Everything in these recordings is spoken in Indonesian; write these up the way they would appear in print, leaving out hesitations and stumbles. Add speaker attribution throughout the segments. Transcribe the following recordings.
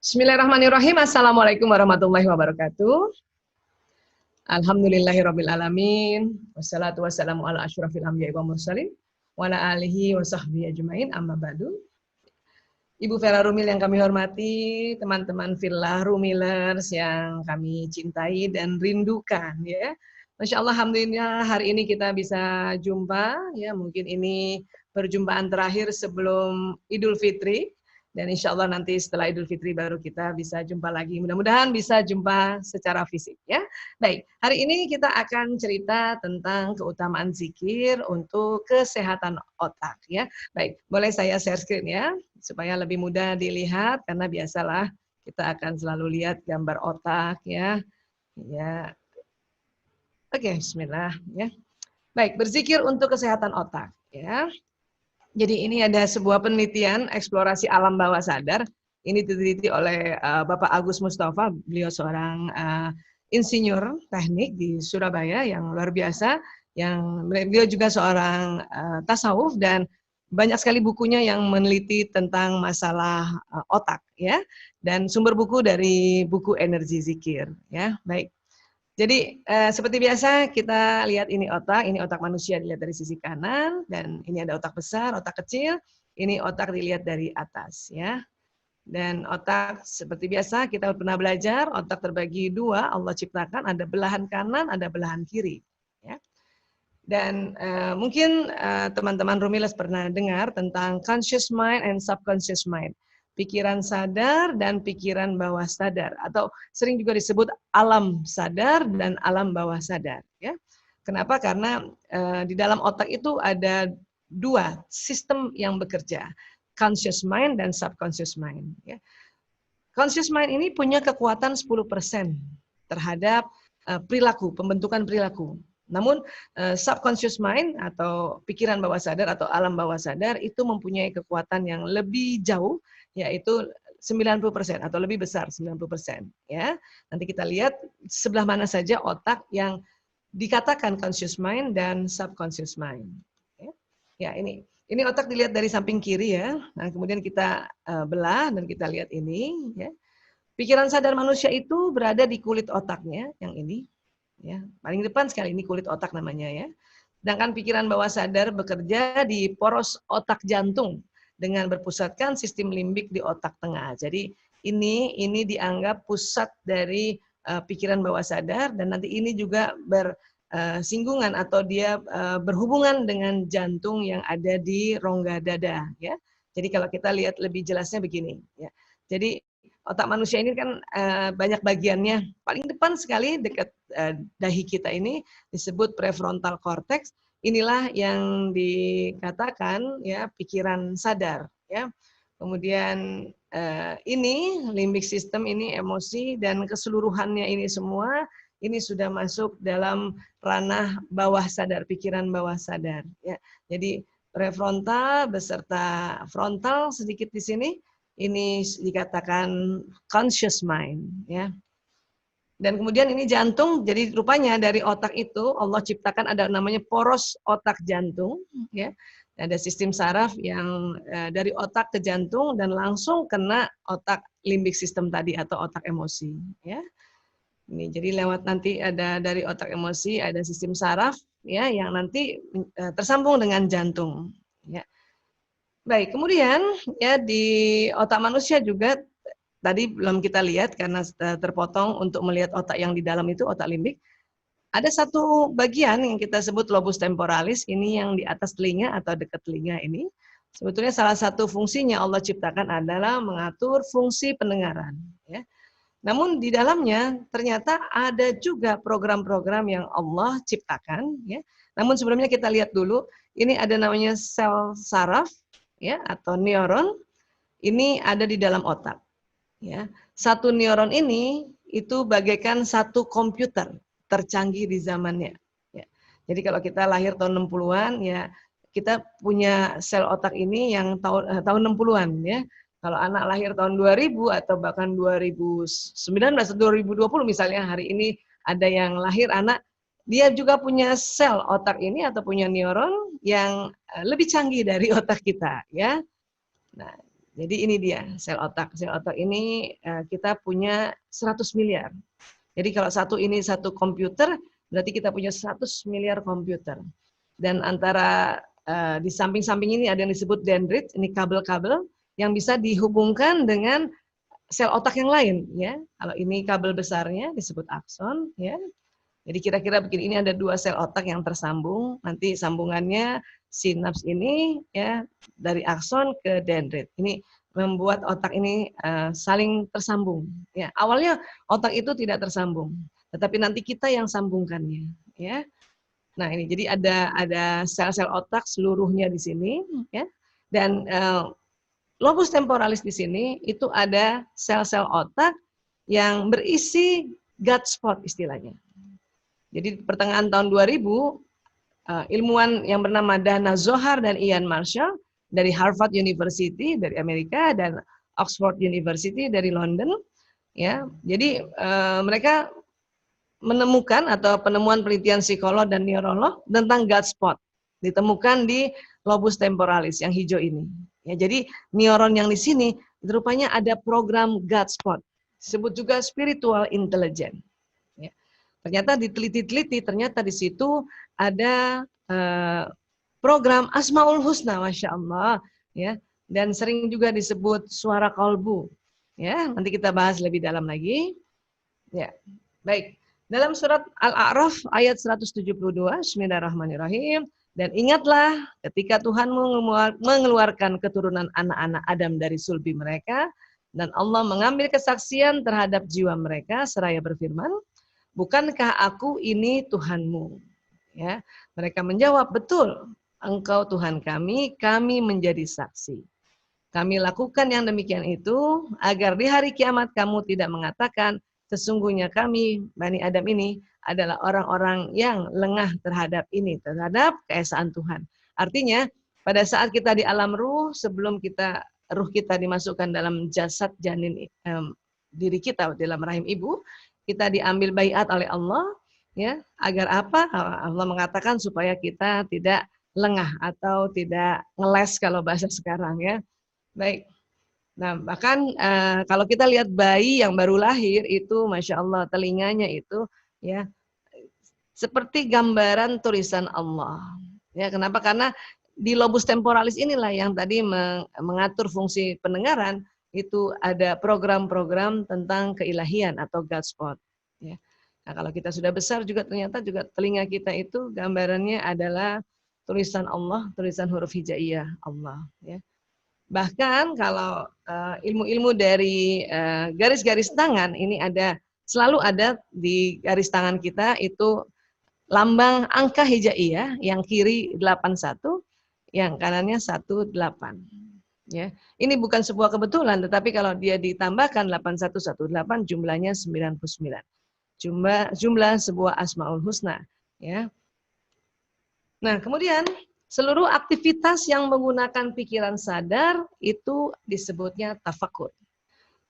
Speaker 1: Bismillahirrahmanirrahim. Assalamualaikum warahmatullahi wabarakatuh. Alhamdulillahirrabbilalamin. Wassalatu wassalamu ala asyrafil anbiya'i wa mursalin. Wa ala alihi wa sahbihi ajma'in amma ba'du. Ibu Vera Rumil yang kami hormati, teman-teman Villa Rumilers yang kami cintai dan rindukan ya. Masya Allah, alhamdulillah hari ini kita bisa jumpa ya, mungkin ini perjumpaan terakhir sebelum Idul Fitri. Dan insya Allah nanti setelah Idul Fitri baru kita bisa jumpa lagi. Mudah-mudahan bisa jumpa secara fisik ya. Baik, hari ini kita akan cerita tentang keutamaan zikir untuk kesehatan otak ya. Baik, boleh saya share screen ya, supaya lebih mudah dilihat karena biasalah kita akan selalu lihat gambar otak ya. Ya. Oke, bismillah ya. Baik, berzikir untuk kesehatan otak ya. Jadi ini ada sebuah penelitian eksplorasi alam bawah sadar. Ini diteliti oleh Bapak Agus Mustafa, beliau seorang insinyur teknik di Surabaya yang luar biasa. Yang beliau juga seorang tasawuf dan banyak sekali bukunya yang meneliti tentang masalah otak ya. Dan sumber buku dari buku Energi Zikir ya. Baik. Jadi seperti biasa kita lihat ini otak manusia dilihat dari sisi kanan, dan ini ada otak besar, otak kecil, ini otak dilihat dari atas ya. Dan otak seperti biasa kita pernah belajar, otak terbagi dua, Allah ciptakan, ada belahan kanan, ada belahan kiri. Ya. Dan mungkin teman-teman Rumilers pernah dengar tentang conscious mind and subconscious mind. Pikiran sadar dan pikiran bawah sadar, atau sering juga disebut alam sadar dan alam bawah sadar ya. Kenapa? Karena di dalam otak itu ada dua sistem yang bekerja, conscious mind dan subconscious mind ya. Conscious mind ini punya kekuatan 10% terhadap perilaku, pembentukan perilaku. Namun subconscious mind atau pikiran bawah sadar atau alam bawah sadar itu mempunyai kekuatan yang lebih jauh, yaitu 90% atau lebih besar 90% ya. Nanti kita lihat sebelah mana saja otak yang dikatakan conscious mind dan subconscious mind. Ya, ini otak dilihat dari samping kiri ya. Nah, kemudian kita belah dan kita lihat ini ya. Pikiran sadar manusia itu berada di kulit otaknya yang ini. Ya, paling depan sekali ini kulit otak namanya ya. Sedangkan pikiran bawah sadar bekerja di poros otak jantung dengan berpusatkan sistem limbik di otak tengah. Jadi ini dianggap pusat dari pikiran bawah sadar, dan nanti ini juga bersinggungan atau dia berhubungan dengan jantung yang ada di rongga dada ya. Jadi kalau kita lihat lebih jelasnya begini ya. Jadi otak manusia ini kan banyak bagiannya. Paling depan sekali dekat dahi kita ini disebut prefrontal cortex. Inilah yang dikatakan ya pikiran sadar ya. Kemudian ini limbic system, ini emosi, dan keseluruhannya ini semua ini sudah masuk dalam ranah bawah sadar, pikiran bawah sadar ya. Jadi prefrontal beserta frontal sedikit di sini, ini dikatakan conscious mind ya. Dan kemudian ini jantung, jadi rupanya dari otak itu Allah ciptakan ada namanya poros otak jantung ya. Ada sistem saraf yang dari otak ke jantung dan langsung kena otak limbik system tadi atau otak emosi ya. Ini jadi lewat nanti ada dari otak emosi ada sistem saraf ya yang nanti tersambung dengan jantung ya. Baik, kemudian ya di otak manusia juga tadi belum kita lihat karena terpotong untuk melihat otak yang di dalam itu, otak limbik. Ada satu bagian yang kita sebut lobus temporalis, ini yang di atas telinga atau dekat telinga ini. Sebetulnya salah satu fungsinya Allah ciptakan adalah mengatur fungsi pendengaran. Ya. Namun di dalamnya ternyata ada juga program-program yang Allah ciptakan. Ya. Namun sebelumnya kita lihat dulu, ini ada namanya sel saraf ya atau neuron. Ini ada di dalam otak. Ya, satu neuron ini itu bagaikan satu komputer tercanggih di zamannya. Ya. Jadi kalau kita lahir tahun 60-an, ya kita punya sel otak ini yang tahun 60-an. Ya. Kalau anak lahir tahun 2000 atau bahkan 2019 atau 2020 misalnya, hari ini ada yang lahir anak, dia juga punya sel otak ini atau punya neuron yang lebih canggih dari otak kita. Ya. Nah, Jadi ini dia sel otak. Sel otak ini kita punya 100 miliar. Jadi kalau satu ini satu komputer, berarti kita punya 100 miliar komputer. Dan antara di samping-samping ini ada yang disebut dendrit, ini kabel-kabel yang bisa dihubungkan dengan sel otak yang lain, ya. Kalau ini kabel besarnya disebut akson, ya. Jadi kira-kira begini, ini ada 2 sel otak yang tersambung, nanti sambungannya sinaps ini, ya, dari akson ke dendrit. Ini membuat otak ini saling tersambung. Ya, awalnya otak itu tidak tersambung, tetapi nanti kita yang sambungkannya, ya. Nah ini jadi ada sel-sel otak seluruhnya di sini, ya. Dan lobus temporalis di sini itu ada sel-sel otak yang berisi gut spot istilahnya. Jadi pertengahan tahun 2000 ilmuwan yang bernama Dana Zohar dan Ian Marshall dari Harvard University dari Amerika dan Oxford University dari London, ya. Jadi mereka menemukan atau penemuan penelitian psikolog dan neurolog tentang gut spot ditemukan di lobus temporalis yang hijau ini. Ya, jadi neuron yang di sini rupanya ada program gut spot, disebut juga spiritual intelligence. Ya. Ternyata diteliti-teliti, ternyata di situ ada program Asmaul Husna, masya Allah, ya, dan sering juga disebut suara kolbu. Ya, nanti kita bahas lebih dalam lagi. Ya, baik. Dalam surat Al-A'raf ayat 172, Bismillahirrahmanirrahim. Dan ingatlah ketika Tuhanmu mengeluarkan keturunan anak-anak Adam dari sulbi mereka, dan Allah mengambil kesaksian terhadap jiwa mereka seraya berfirman, bukankah aku ini Tuhanmu? Ya, mereka menjawab, betul, Engkau Tuhan kami menjadi saksi. Kami lakukan yang demikian itu agar di hari kiamat kamu tidak mengatakan, sesungguhnya kami, Bani Adam ini, adalah orang-orang yang lengah terhadap ini, terhadap keesaan Tuhan. Artinya, pada saat kita di alam ruh, sebelum ruh kita dimasukkan dalam jasad janin diri kita dalam rahim ibu, kita diambil baiat oleh Allah, ya, agar apa? Allah mengatakan supaya kita tidak lengah atau tidak ngeles kalau bahasa sekarang, ya. Baik. Nah, bahkan kalau kita lihat bayi yang baru lahir itu, masya Allah, telinganya itu, ya, seperti gambaran tulisan Allah. Ya, kenapa? Karena di lobus temporalis inilah yang tadi mengatur fungsi pendengaran, itu ada program-program tentang keilahian atau God spot. Ya. Nah, kalau kita sudah besar juga ternyata juga telinga kita itu gambarannya adalah tulisan Allah, tulisan huruf hijaiyah Allah. Ya. Bahkan kalau ilmu-ilmu dari garis-garis tangan ini selalu ada di garis tangan kita itu lambang angka hijaiyah, yang kiri 81, yang kanannya 18. Ya. Ini bukan sebuah kebetulan, tetapi kalau dia ditambahkan 8118 jumlahnya 99. Jumlah sebuah Asmaul Husna, ya. Nah, kemudian seluruh aktivitas yang menggunakan pikiran sadar itu disebutnya tafakur.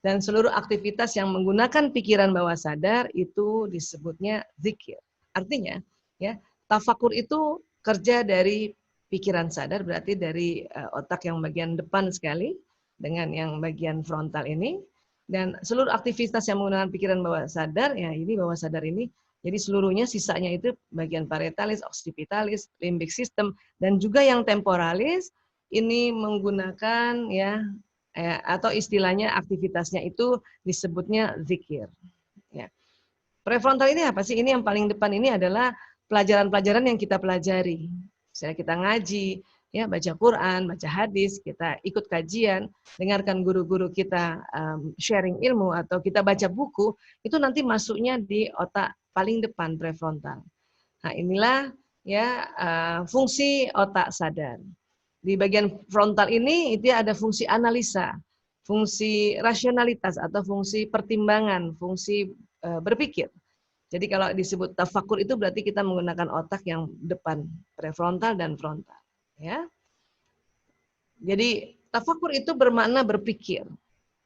Speaker 1: Dan seluruh aktivitas yang menggunakan pikiran bawah sadar itu disebutnya zikir. Artinya, ya, tafakur itu kerja dari pikiran sadar, berarti dari otak yang bagian depan sekali dengan yang bagian frontal ini. Dan seluruh aktivitas yang menggunakan pikiran bawah sadar, ya ini bawah sadar ini, jadi seluruhnya sisanya itu bagian parietalis, occipitalis, limbic system, dan juga yang temporalis ini menggunakan ya atau istilahnya aktivitasnya itu disebutnya zikir. Ya. Prefrontal ini apa sih? Ini yang paling depan ini adalah pelajaran-pelajaran yang kita pelajari. Misalnya kita ngaji, ya baca Quran, baca hadis, kita ikut kajian, dengarkan guru-guru kita sharing ilmu atau kita baca buku, itu nanti masuknya di otak paling depan prefrontal. Nah, inilah ya fungsi otak sadar. Di bagian frontal ini itu ada fungsi analisa, fungsi rasionalitas atau fungsi pertimbangan, fungsi berpikir. Jadi kalau disebut tafakur itu berarti kita menggunakan otak yang depan, prefrontal dan frontal, ya. Jadi tafakur itu bermakna berpikir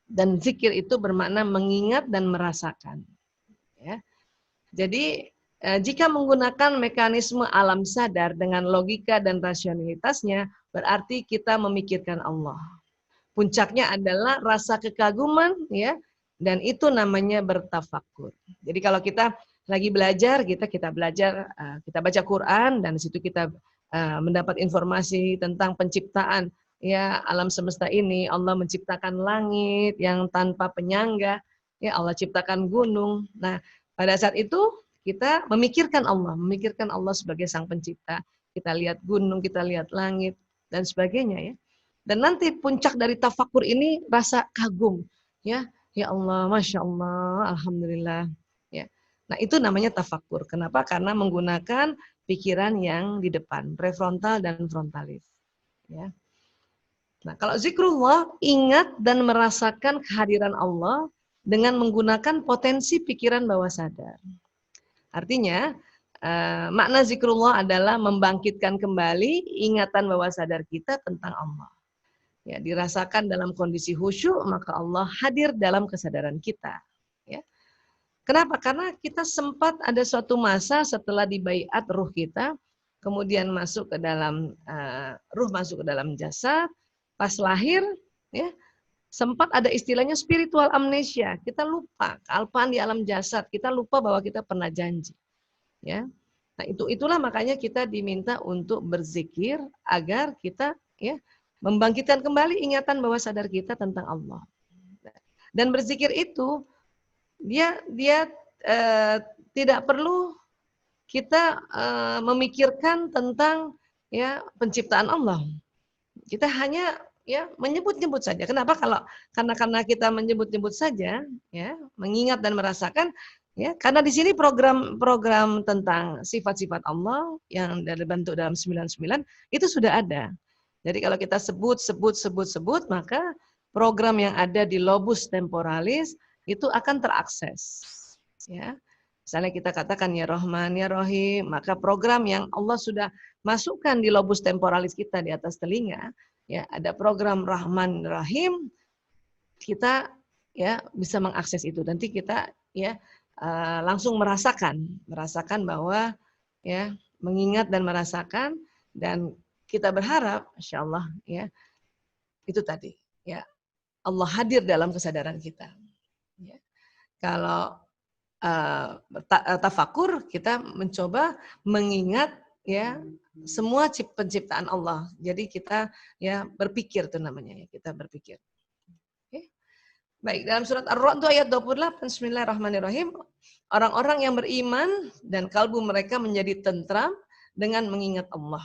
Speaker 1: dan zikir itu bermakna mengingat dan merasakan, ya. Jadi jika menggunakan mekanisme alam sadar dengan logika dan rasionalitasnya, berarti kita memikirkan Allah. puncaknya adalah rasa kekaguman, ya, dan itu namanya bertafakur. Jadi kalau kita lagi belajar, kita belajar, kita baca Quran, dan di situ kita mendapat informasi tentang penciptaan, ya, alam semesta ini. Allah menciptakan langit yang tanpa penyangga, ya, Allah ciptakan gunung. Nah, pada saat itu kita memikirkan Allah sebagai sang pencipta. Kita lihat gunung, kita lihat langit, dan sebagainya, ya. Dan nanti puncak dari tafakur ini rasa kagum, ya. Ya Allah, Masya Allah, Alhamdulillah. Ya. Nah, itu namanya tafakur. Kenapa? Karena menggunakan pikiran yang di depan, prefrontal dan frontalis. Ya. Nah, kalau zikrullah, ingat dan merasakan kehadiran Allah dengan menggunakan potensi pikiran bawah sadar. Artinya, makna zikrullah adalah membangkitkan kembali ingatan bawah sadar kita tentang Allah. Ya, dirasakan dalam kondisi khusyuk, maka Allah hadir dalam kesadaran kita. Ya. Kenapa? Karena kita sempat ada suatu masa setelah dibaiat ruh kita, kemudian masuk ke dalam ruh masuk ke dalam jasad, pas lahir, ya, sempat ada istilahnya spiritual amnesia. Kita lupa kealpaan di alam jasad, kita lupa bahwa kita pernah janji. Ya. Nah, itulah makanya kita diminta untuk berzikir agar kita, ya, membangkitkan kembali ingatan bawah sadar kita tentang Allah. Dan berzikir itu dia tidak perlu kita memikirkan tentang, ya, penciptaan Allah. Kita hanya, ya, menyebut-nyebut saja. Kenapa? Karena kita menyebut-nyebut saja, ya, mengingat dan merasakan, ya, karena di sini program tentang sifat-sifat Allah yang dibentuk dalam 99 itu sudah ada. Jadi kalau kita sebut, maka program yang ada di lobus temporalis itu akan terakses. Ya. Misalnya kita katakan ya Rahman, ya Rahim, maka program yang Allah sudah masukkan di lobus temporalis kita di atas telinga, ya, ada program Rahman Rahim, kita, ya, bisa mengakses itu. Nanti kita, ya, langsung merasakan bahwa, ya, mengingat dan merasakan, dan kita berharap, Insya Allah, ya, itu tadi, ya, Allah hadir dalam kesadaran kita. Ya. Kalau tafakur, kita mencoba mengingat, ya, semua penciptaan Allah. Jadi kita, ya, berpikir itu namanya, ya, kita berpikir. Oke. Baik, dalam surat Ar-Ra'd ayat 28, Bismillahirrahmanirrahim, orang-orang yang beriman dan kalbu mereka menjadi tentram dengan mengingat Allah.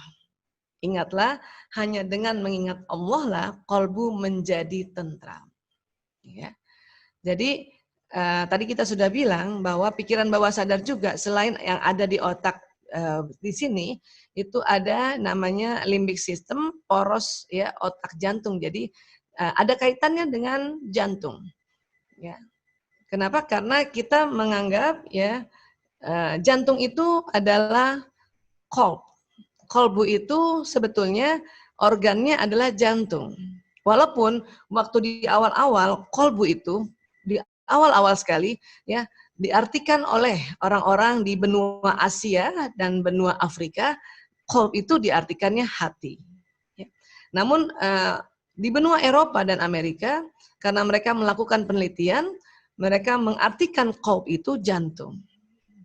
Speaker 1: Ingatlah, hanya dengan mengingat Allah lah kalbu menjadi tentram. Ya. Jadi tadi kita sudah bilang bahwa pikiran bawah sadar juga selain yang ada di otak di sini, itu ada namanya limbic system, poros, ya, otak jantung. Jadi ada kaitannya dengan jantung. Ya. Kenapa? Karena kita menganggap, ya, jantung itu adalah qalb. Qalbu itu sebetulnya organnya adalah jantung. Walaupun waktu di awal-awal qalbu itu di awal-awal sekali, ya, diartikan oleh orang-orang di benua Asia dan benua Afrika, qalb itu diartikannya hati. Ya. Namun di benua Eropa dan Amerika, karena mereka melakukan penelitian, mereka mengartikan qalb itu jantung.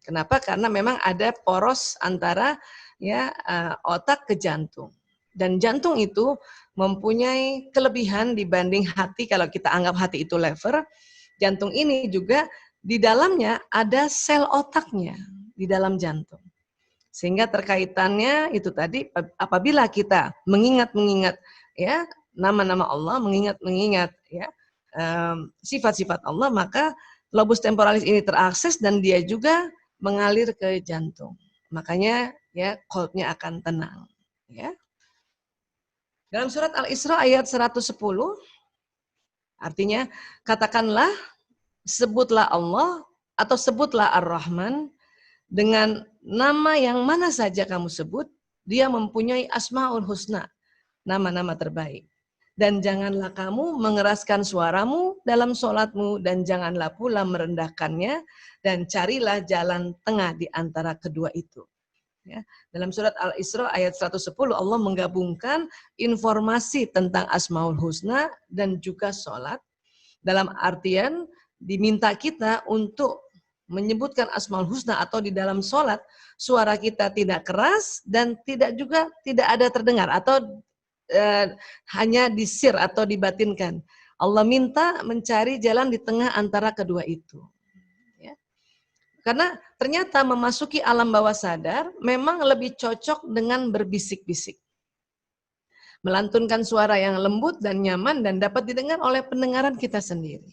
Speaker 1: Kenapa? Karena memang ada poros antara, ya, otak ke jantung. Dan jantung itu mempunyai kelebihan dibanding hati. Kalau kita anggap hati itu lever, jantung ini juga di dalamnya ada sel otaknya di dalam jantung. Sehingga terkaitannya itu tadi, apabila kita mengingat, ya, nama-nama Allah, mengingat, ya, sifat-sifat Allah, maka lobus temporalis ini terakses dan dia juga mengalir ke jantung. Makanya, ya, qalbnya akan tenang. Ya. Dalam surat Al-Isra ayat 110, artinya, katakanlah, sebutlah Allah atau sebutlah Ar-Rahman dengan nama yang mana saja kamu sebut, dia mempunyai Asmaul Husna, nama-nama terbaik. Dan janganlah kamu mengeraskan suaramu dalam sholatmu, dan janganlah pula merendahkannya, dan carilah jalan tengah di antara kedua itu. Ya, dalam surat Al-Isra ayat 110 Allah menggabungkan informasi tentang Asmaul Husna dan juga sholat. Dalam artian diminta kita untuk menyebutkan Asmaul Husna atau di dalam sholat suara kita tidak keras dan tidak ada terdengar atau hanya disir atau dibatinkan. Allah minta mencari jalan di tengah antara kedua itu. Karena ternyata memasuki alam bawah sadar memang lebih cocok dengan berbisik-bisik. Melantunkan suara yang lembut dan nyaman dan dapat didengar oleh pendengaran kita sendiri.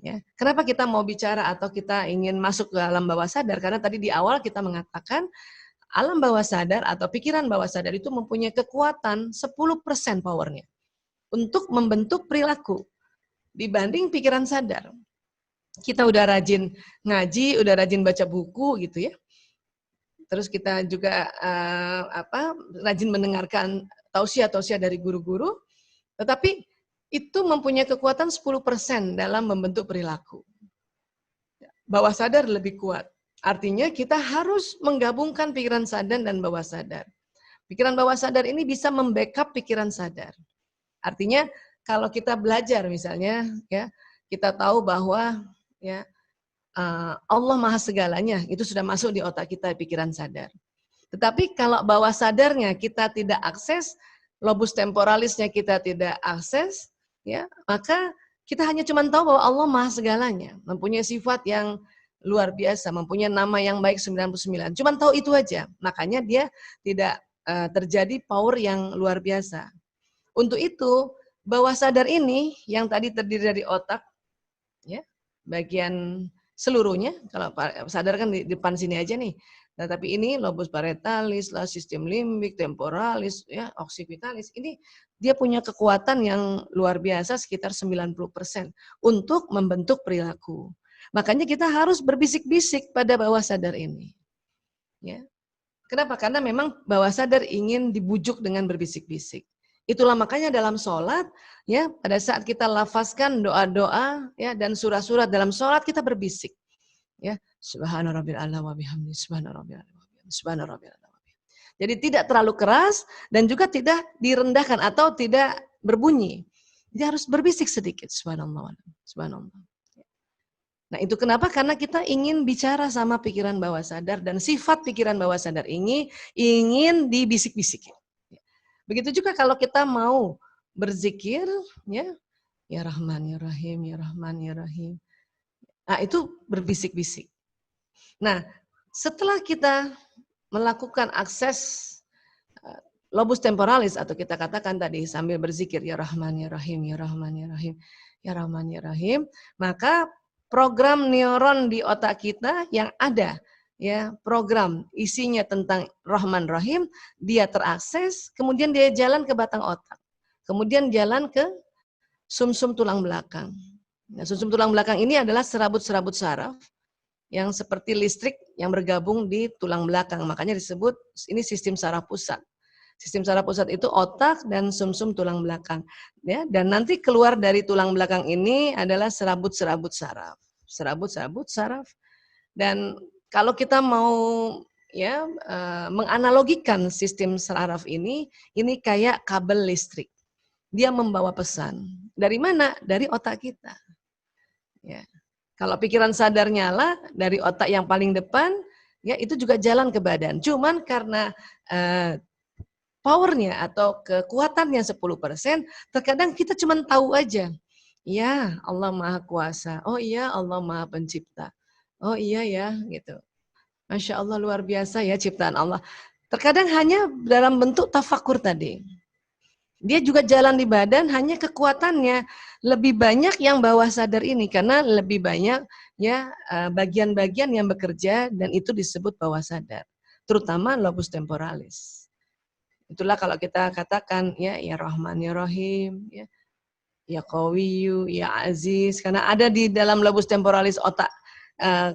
Speaker 1: Ya. Kenapa kita mau bicara atau kita ingin masuk ke alam bawah sadar? Karena tadi di awal kita mengatakan alam bawah sadar atau pikiran bawah sadar itu mempunyai kekuatan 10% powernya untuk membentuk perilaku dibanding pikiran sadar. Kita udah rajin ngaji, udah rajin baca buku gitu ya. Terus kita juga rajin mendengarkan tausiah-tausiah dari guru-guru, tetapi itu mempunyai kekuatan 10% dalam membentuk perilaku. Bawah sadar lebih kuat. Artinya kita harus menggabungkan pikiran sadar dan bawah sadar. Pikiran bawah sadar ini bisa membackup pikiran sadar. Artinya kalau kita belajar misalnya ya, kita tahu bahwa ya Allah maha segalanya, itu sudah masuk di otak kita, pikiran sadar. Tetapi kalau bawah sadarnya kita tidak akses, lobus temporalisnya kita tidak akses, ya maka kita hanya cuma tahu bahwa Allah maha segalanya, mempunyai sifat yang luar biasa, mempunyai nama yang baik 99. Cuma tahu itu aja, makanya dia tidak terjadi power yang luar biasa. Untuk itu, bawah sadar ini yang tadi terdiri dari otak, ya, bagian seluruhnya, kalau sadar kan di depan sini aja nih. Nah, tapi ini lobus parietalis, lah sistem limbik, temporalis, ya, occipitalis. Ini dia punya kekuatan yang luar biasa sekitar 90% untuk membentuk perilaku. Makanya kita harus berbisik-bisik pada bawah sadar ini. Ya. Kenapa? Karena memang bawah sadar ingin dibujuk dengan berbisik-bisik. Itulah makanya dalam sholat, ya pada saat kita lafazkan doa-doa ya dan surah-surah dalam sholat kita berbisik, ya Subhana rabbil a'la wa bihamdi, Subhana rabbil a'la wa bihamdi, Subhana rabbil a'la wa bihamdi. Jadi tidak terlalu keras dan juga tidak direndahkan atau tidak berbunyi. Dia harus berbisik sedikit, Subhanallah, Subhanallah. Nah itu kenapa? Karena kita ingin bicara sama pikiran bawah sadar dan sifat pikiran bawah sadar ini ingin dibisik-bisikin. Begitu juga kalau kita mau berzikir, ya Rahman, ya Rahim, ya Rahman, ya Rahim. Nah, itu berbisik-bisik. Nah, setelah kita melakukan akses lobus temporalis atau kita katakan tadi sambil berzikir, ya Rahman, ya Rahim, ya Rahman, ya Rahim, ya Rahman, ya Rahim, maka program neuron di otak kita yang ada, ya program isinya tentang Rahman Rahim, dia terakses, kemudian dia jalan ke batang otak, kemudian jalan ke sumsum tulang belakang. Nah, sumsum tulang belakang ini adalah serabut-serabut saraf yang seperti listrik yang bergabung di tulang belakang, makanya disebut ini sistem saraf pusat. Sistem saraf pusat itu otak dan sumsum tulang belakang, ya. Dan nanti keluar dari tulang belakang ini adalah serabut-serabut saraf, serabut-serabut saraf. Dan kalau kita mau ya menganalogikan sistem saraf ini kayak kabel listrik. Dia membawa pesan. Dari mana? Dari otak kita. Ya. Kalau pikiran sadar nyala dari otak yang paling depan, ya itu juga jalan ke badan. Cuman karena powernya atau kekuatannya 10%, terkadang kita cuma tahu aja. Ya, Allah Maha Kuasa. Oh iya, Allah Maha Pencipta. Oh iya ya, gitu. Masya Allah luar biasa ya ciptaan Allah. Terkadang hanya dalam bentuk tafakur tadi. Dia juga jalan di badan, hanya kekuatannya lebih banyak yang bawah sadar ini karena lebih banyak ya bagian-bagian yang bekerja dan itu disebut bawah sadar, terutama lobus temporalis. Itulah kalau kita katakan ya Rahman ya Rahim, ya Qawiyu, ya Aziz, karena ada di dalam lobus temporalis otak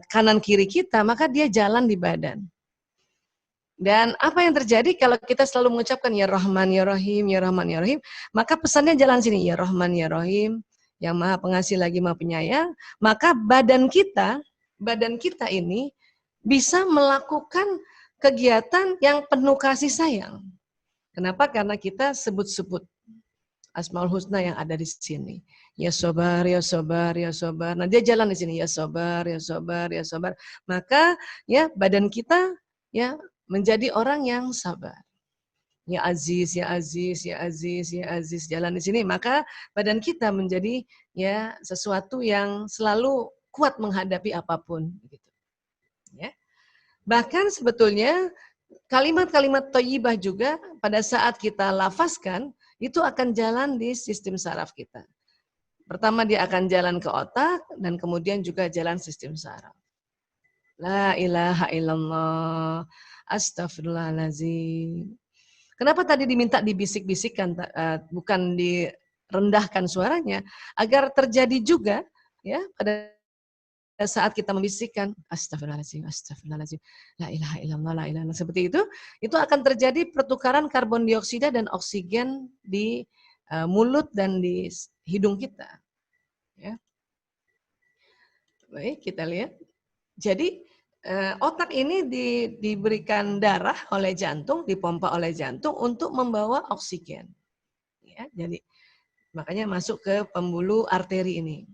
Speaker 1: kanan kiri kita, maka dia jalan di badan. Dan apa yang terjadi kalau kita selalu mengucapkan ya Rahman ya Rahim, ya Rahman ya Rahim, maka pesannya jalan sini, ya Rahman ya Rahim, yang Maha Pengasih lagi Maha Penyayang, maka badan kita ini bisa melakukan kegiatan yang penuh kasih sayang. Kenapa? Karena kita sebut-sebut Asmaul Husna yang ada di sini. Ya sobar, ya sobar, ya sobar. Nah dia jalan di sini. Ya sobar, ya sobar, ya sobar. Maka ya badan kita ya menjadi orang yang sabar. Ya Aziz, ya Aziz, ya Aziz, ya Aziz. Jalan di sini. Maka badan kita menjadi ya sesuatu yang selalu kuat menghadapi apapun. Gitu. Ya. Bahkan sebetulnya kalimat-kalimat thayyibah juga pada saat kita lafazkan itu akan jalan di sistem saraf kita. Pertama dia akan jalan ke otak dan kemudian juga jalan sistem saraf. La ilaha illallah, astagfirullahaladzim. Kenapa tadi diminta dibisik-bisikkan, bukan direndahkan suaranya, agar terjadi juga ya pada saat kita membisikkan astagfirullahaladzim, astagfirullahaladzim, la ilaha illallah, la ilaha illallah, seperti itu akan terjadi pertukaran karbon dioksida dan oksigen di mulut dan di hidung kita. Ya. Baik, kita lihat. Jadi otak ini diberikan darah oleh jantung, dipompa oleh jantung untuk membawa oksigen. Ya, jadi makanya masuk ke pembuluh arteri ini.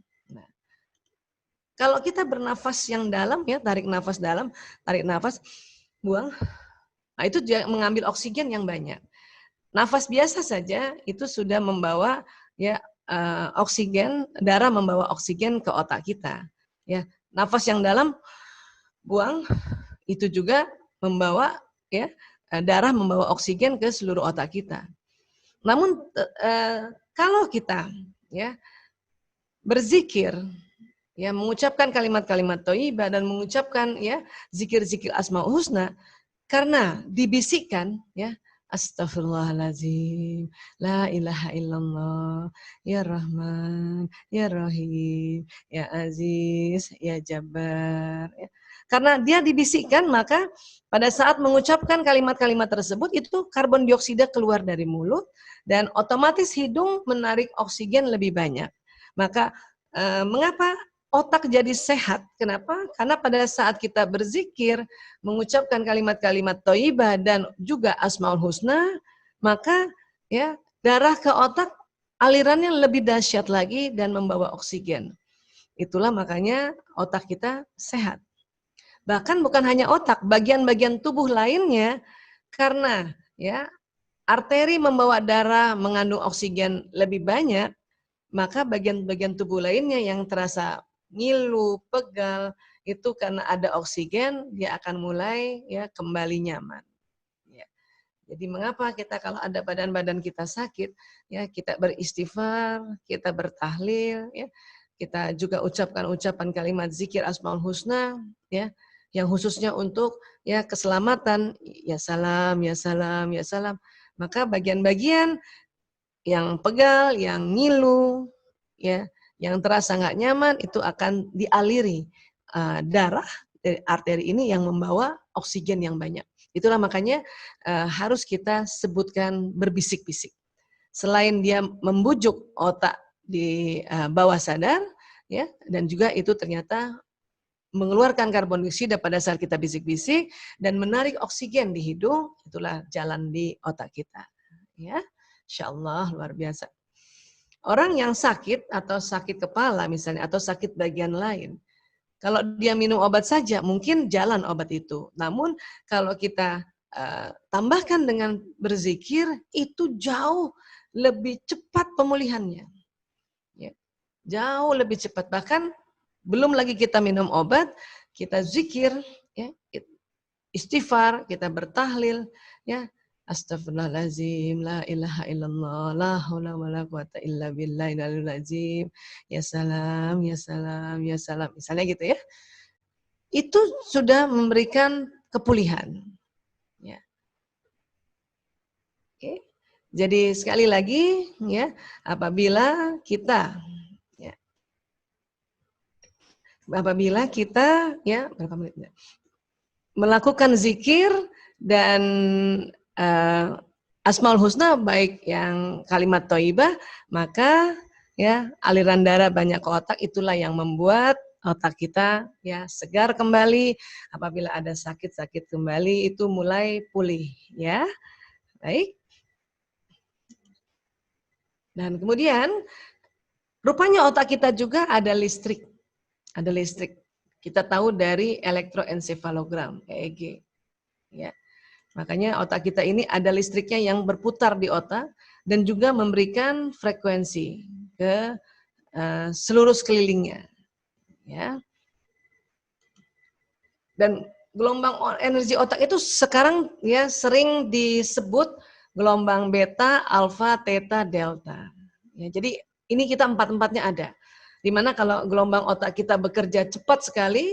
Speaker 1: Kalau kita bernafas yang dalam ya, tarik nafas dalam, tarik nafas, buang. Nah, itu juga mengambil oksigen yang banyak. Nafas biasa saja itu sudah membawa ya oksigen, darah membawa oksigen ke otak kita. Ya, nafas yang dalam buang itu juga membawa ya darah membawa oksigen ke seluruh otak kita. Namun kalau kita ya berzikir, ya mengucapkan kalimat-kalimat thayyibah dan mengucapkan ya zikir-zikir Asmaul Husna karena dibisikkan ya astagfirullahaladzim, la ilaha illallah, ya Rahman, ya Rahim, ya Aziz, ya Jabbar. Ya. Karena dia dibisikkan maka pada saat mengucapkan kalimat-kalimat tersebut itu karbon dioksida keluar dari mulut dan otomatis hidung menarik oksigen lebih banyak. Maka mengapa otak jadi sehat? Kenapa? Karena pada saat kita berzikir, mengucapkan kalimat-kalimat thayyibah dan juga Asmaul Husna, maka ya darah ke otak alirannya lebih dahsyat lagi dan membawa oksigen. Itulah makanya otak kita sehat. Bahkan bukan hanya otak, bagian-bagian tubuh lainnya karena ya arteri membawa darah mengandung oksigen lebih banyak, maka bagian-bagian tubuh lainnya yang terasa ngilu, pegal, itu karena ada oksigen, dia akan mulai ya kembali nyaman. Ya. Jadi mengapa kita kalau ada badan-badan kita sakit, ya kita beristighfar, kita bertahlil, ya kita juga ucapkan ucapan kalimat zikir Asmaul Husna, ya yang khususnya untuk ya keselamatan, ya salam, ya salam, ya salam. Maka bagian-bagian yang pegal, yang ngilu, ya yang terasa nggak nyaman itu akan dialiri darah dari arteri ini yang membawa oksigen yang banyak. Itulah makanya harus kita sebutkan berbisik-bisik. Selain dia membujuk otak di bawah sadar, ya dan juga itu ternyata mengeluarkan karbon dioksida pada saat kita bisik-bisik dan menarik oksigen di hidung, itulah jalan di otak kita. Ya, insyaallah luar biasa. Orang yang sakit atau sakit kepala misalnya atau sakit bagian lain, kalau dia minum obat saja mungkin jalan obat itu. Namun kalau kita tambahkan dengan berzikir itu jauh lebih cepat pemulihannya. Ya, jauh lebih cepat. Bahkan belum lagi kita minum obat, kita zikir, ya, istighfar, kita bertahlil, ya. Astagfirullahaladzim, la ilaha illallah, la haula wa la quwata illa billahil aliyil azim, ya salam, ya salam, ya salam. Misalnya gitu ya. Itu sudah memberikan kepulihan. Ya. Oke. Jadi sekali lagi ya, apabila kita ya berapa menit melakukan zikir dan Asmaul Husna baik yang kalimat thayyibah, maka ya aliran darah banyak ke otak, itulah yang membuat otak kita ya segar kembali, apabila ada sakit-sakit kembali itu mulai pulih ya. Baik. Dan kemudian rupanya otak kita juga ada listrik. Ada listrik. Kita tahu dari elektroensefalogram, EEG. Ya. Makanya otak kita ini ada listriknya yang berputar di otak dan juga memberikan frekuensi ke seluruh sekelilingnya. Ya. Dan gelombang energi otak itu sekarang ya sering disebut gelombang beta, alfa, theta, delta. Ya, jadi ini kita empat-empatnya ada. Dimana kalau gelombang otak kita bekerja cepat sekali,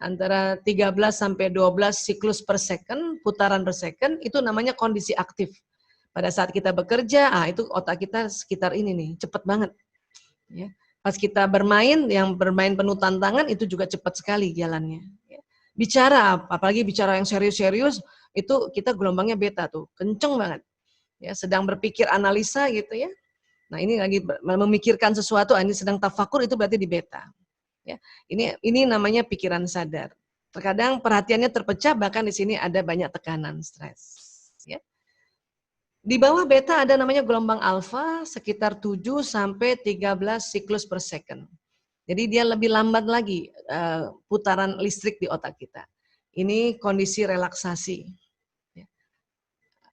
Speaker 1: antara 13 sampai 12 siklus per second, putaran per second, itu namanya kondisi aktif. Pada saat kita bekerja, itu otak kita sekitar ini nih, cepat banget. Ya. Pas kita bermain, yang bermain penuh tantangan, itu juga cepat sekali jalannya. Bicara, apalagi bicara yang serius-serius, itu kita gelombangnya beta tuh, kenceng banget. Ya, sedang berpikir analisa gitu ya. Nah, ini lagi memikirkan sesuatu, ini sedang tafakur, itu berarti di beta. Ya, ini namanya pikiran sadar. Terkadang perhatiannya terpecah, bahkan di sini ada banyak tekanan, stres. Ya. Di bawah beta ada namanya gelombang alfa, sekitar 7 sampai 13 siklus per second. Jadi dia lebih lambat lagi putaran listrik di otak kita. Ini kondisi relaksasi.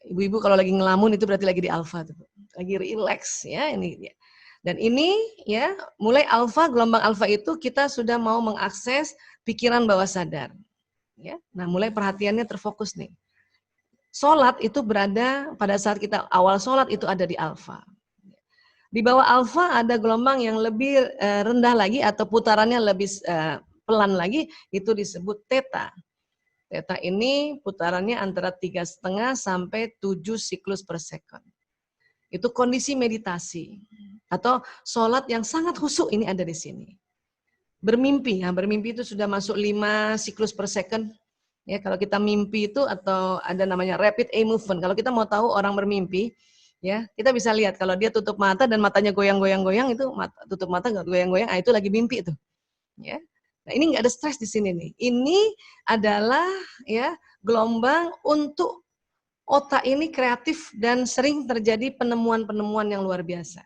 Speaker 1: Ibu-ibu kalau lagi ngelamun itu berarti lagi di alfa, lagi relax ya ini. Dan ini ya mulai alfa, gelombang alfa itu kita sudah mau mengakses pikiran bawah sadar. Ya, nah mulai perhatiannya terfokus nih. Sholat itu berada pada saat kita awal sholat itu ada di alfa. Di bawah alfa ada gelombang yang lebih rendah lagi atau putarannya lebih pelan lagi, itu disebut theta. Theta ini putarannya antara 3,5 sampai 7 siklus per second. Itu kondisi meditasi atau sholat yang sangat khusyuk, ini ada di sini. Bermimpi, bermimpi itu sudah masuk 5 siklus per second. Ya, kalau kita mimpi itu atau ada namanya rapid eye movement. Kalau kita mau tahu orang bermimpi, ya kita bisa lihat kalau dia tutup mata dan matanya goyang-goyang-goyang, itu tutup mata nggak goyang-goyang, itu lagi mimpi itu. Ya. Nah, ini nggak ada stres di sini nih. Ini adalah ya gelombang untuk otak ini kreatif dan sering terjadi penemuan-penemuan yang luar biasa.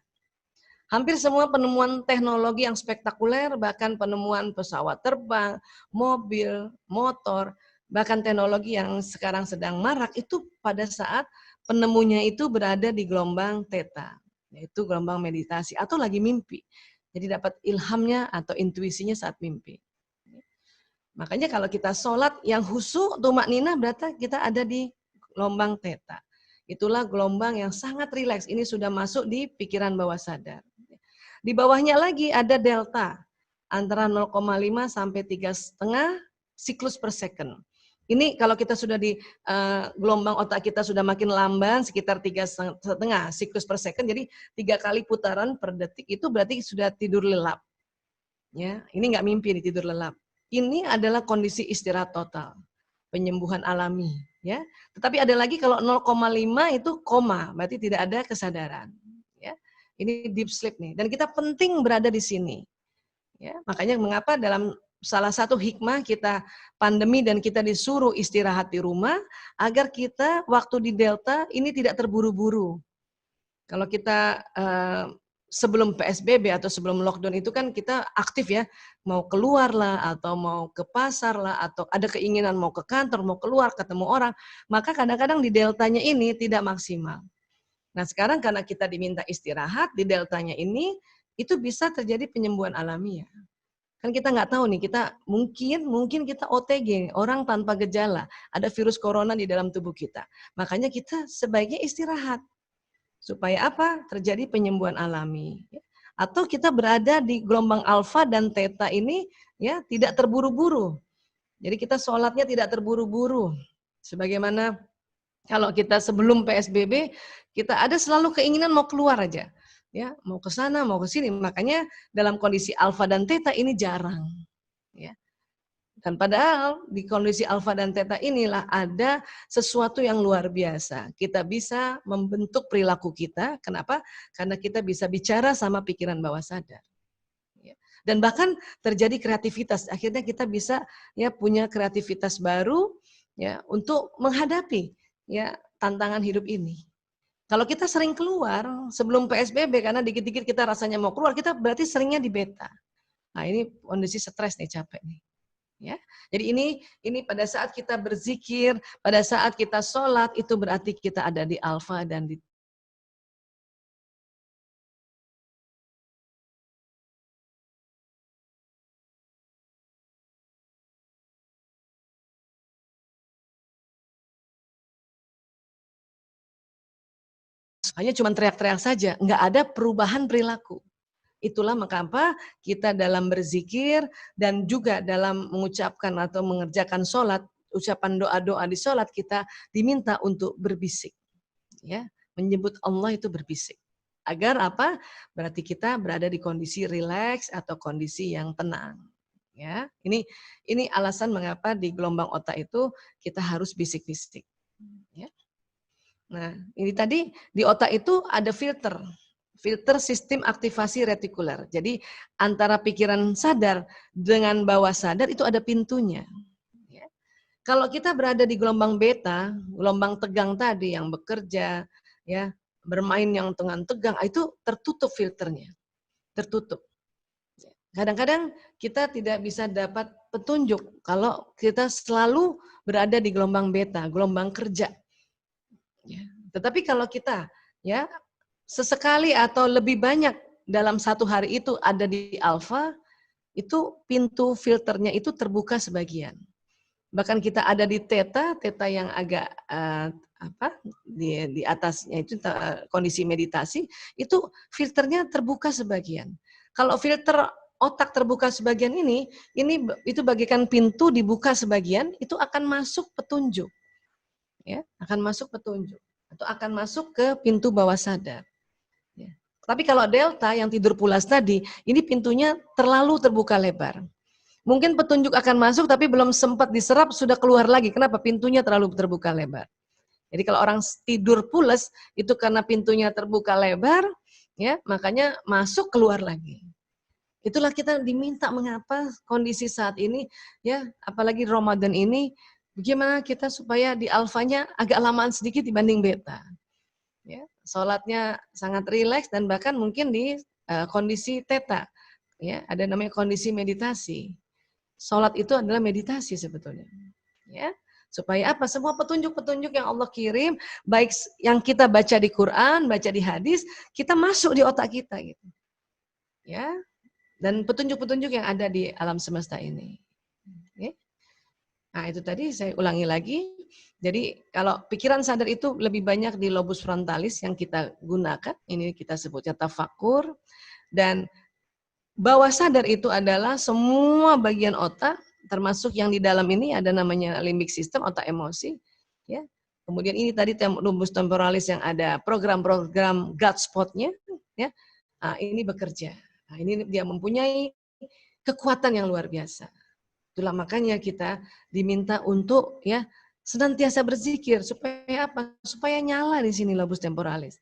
Speaker 1: Hampir semua penemuan teknologi yang spektakuler, bahkan penemuan pesawat terbang, mobil, motor, bahkan teknologi yang sekarang sedang marak, itu pada saat penemunya itu berada di gelombang theta, yaitu gelombang meditasi atau lagi mimpi. Jadi dapat ilhamnya atau intuisinya saat mimpi. Makanya kalau kita sholat yang khusyuk, tumakninah, berarti kita ada di gelombang theta. Itulah gelombang yang sangat rileks. Ini sudah masuk di pikiran bawah sadar. Di bawahnya lagi ada delta, antara 0,5 sampai 3,5 siklus per second. Ini kalau kita sudah di gelombang otak kita sudah makin lamban, sekitar 3,5 siklus per second, jadi 3 kali putaran per detik, itu berarti sudah tidur lelap. Ya, ini nggak mimpi, ini tidur lelap. Ini adalah kondisi istirahat total, penyembuhan alami. Ya, tetapi ada lagi kalau 0,5 itu koma, berarti tidak ada kesadaran. Ya. Ini deep sleep nih, dan kita penting berada di sini. Ya, makanya mengapa dalam salah satu hikmah kita pandemi dan kita disuruh istirahat di rumah, agar kita waktu di delta ini tidak terburu-buru. Kalau kita sebelum PSBB atau sebelum lockdown itu kan kita aktif ya, mau keluar lah, atau mau ke pasar lah, atau ada keinginan mau ke kantor, mau keluar, ketemu orang, maka kadang-kadang di deltanya ini tidak maksimal. Nah sekarang karena kita diminta istirahat di deltanya ini, itu bisa terjadi penyembuhan alami ya. Kan kita nggak tahu nih, kita mungkin kita OTG, orang tanpa gejala, ada virus corona di dalam tubuh kita. Makanya kita sebaiknya istirahat. Supaya apa? Terjadi penyembuhan alami. Atau kita berada di gelombang alfa dan theta ini ya tidak terburu-buru. Jadi kita sholatnya tidak terburu-buru. Sebagaimana kalau kita sebelum PSBB, kita ada selalu keinginan mau keluar aja. Ya, mau ke sana, mau ke sini. Makanya dalam kondisi alfa dan theta ini jarang. Ya. Dan padahal di kondisi alfa dan theta inilah ada sesuatu yang luar biasa. Kita bisa membentuk perilaku kita. Kenapa? Karena kita bisa bicara sama pikiran bawah sadar. Ya. Dan bahkan terjadi kreativitas. Akhirnya kita bisa ya punya kreativitas baru ya untuk menghadapi ya tantangan hidup ini. Kalau kita sering keluar sebelum PSBB karena dikit-dikit kita rasanya mau keluar, kita berarti seringnya di beta. Nah, ini kondisi stres nih, capek nih. Ya. Jadi ini pada saat kita berzikir, pada saat kita sholat, itu berarti kita ada di alfa dan di hanya cuma teriak-teriak saja, nggak ada perubahan perilaku. Itulah mengapa kita dalam berzikir dan juga dalam mengucapkan atau mengerjakan sholat, ucapan doa-doa di sholat kita diminta untuk berbisik. Ya, menyebut Allah itu berbisik. Agar apa? Berarti kita berada di kondisi rileks atau kondisi yang tenang. Ya, ini alasan mengapa di gelombang otak itu kita harus bisik-bisik. Ya. Nah, ini tadi di otak itu ada filter sistem aktivasi retikuler. Jadi antara pikiran sadar dengan bawah sadar itu ada pintunya. Ya. Kalau kita berada di gelombang beta, gelombang tegang tadi yang bekerja, ya bermain yang tegang, itu tertutup filternya, tertutup. Kadang-kadang kita tidak bisa dapat petunjuk kalau kita selalu berada di gelombang beta, gelombang kerja. Ya. Tetapi kalau kita ya sesekali atau lebih banyak dalam satu hari itu ada di alfa, itu pintu filternya itu terbuka sebagian. Bahkan kita ada di theta yang agak di atasnya itu kondisi meditasi, itu filternya terbuka sebagian. Kalau filter otak terbuka sebagian ini itu bagaikan pintu dibuka sebagian, itu akan masuk petunjuk. Ya, akan masuk petunjuk atau akan masuk ke pintu bawah sadar. Ya. Tapi kalau delta yang tidur pulas tadi, ini pintunya terlalu terbuka lebar. Mungkin petunjuk akan masuk tapi belum sempat diserap sudah keluar lagi. Kenapa? Pintunya terlalu terbuka lebar. Jadi kalau orang tidur pulas itu karena pintunya terbuka lebar, ya makanya masuk keluar lagi. Itulah kita diminta mengapa kondisi saat ini, ya apalagi Ramadan ini, bagaimana kita supaya di alfanya agak lamaan sedikit dibanding beta. Ya, sholatnya sangat rileks dan bahkan mungkin di kondisi theta. Ya, ada namanya kondisi meditasi. Sholat itu adalah meditasi sebetulnya. Ya, supaya apa? Semua petunjuk-petunjuk yang Allah kirim, baik yang kita baca di Quran, baca di hadis, kita masuk di otak kita gitu. Ya. Dan petunjuk-petunjuk yang ada di alam semesta ini. Ya. Nah, itu tadi saya ulangi lagi. Jadi kalau pikiran sadar itu lebih banyak di lobus frontalis yang kita gunakan, ini kita sebutnya tafakur, dan bawah sadar itu adalah semua bagian otak, termasuk yang di dalam ini ada namanya limbic system, otak emosi. Ya. Kemudian ini tadi lobus temporalis yang ada program-program gut spot-nya, ya. Nah, ini bekerja. Nah, ini dia mempunyai kekuatan yang luar biasa. Itulah makanya kita diminta untuk ya senantiasa berzikir supaya apa? Supaya nyala di sini lobus temporalis.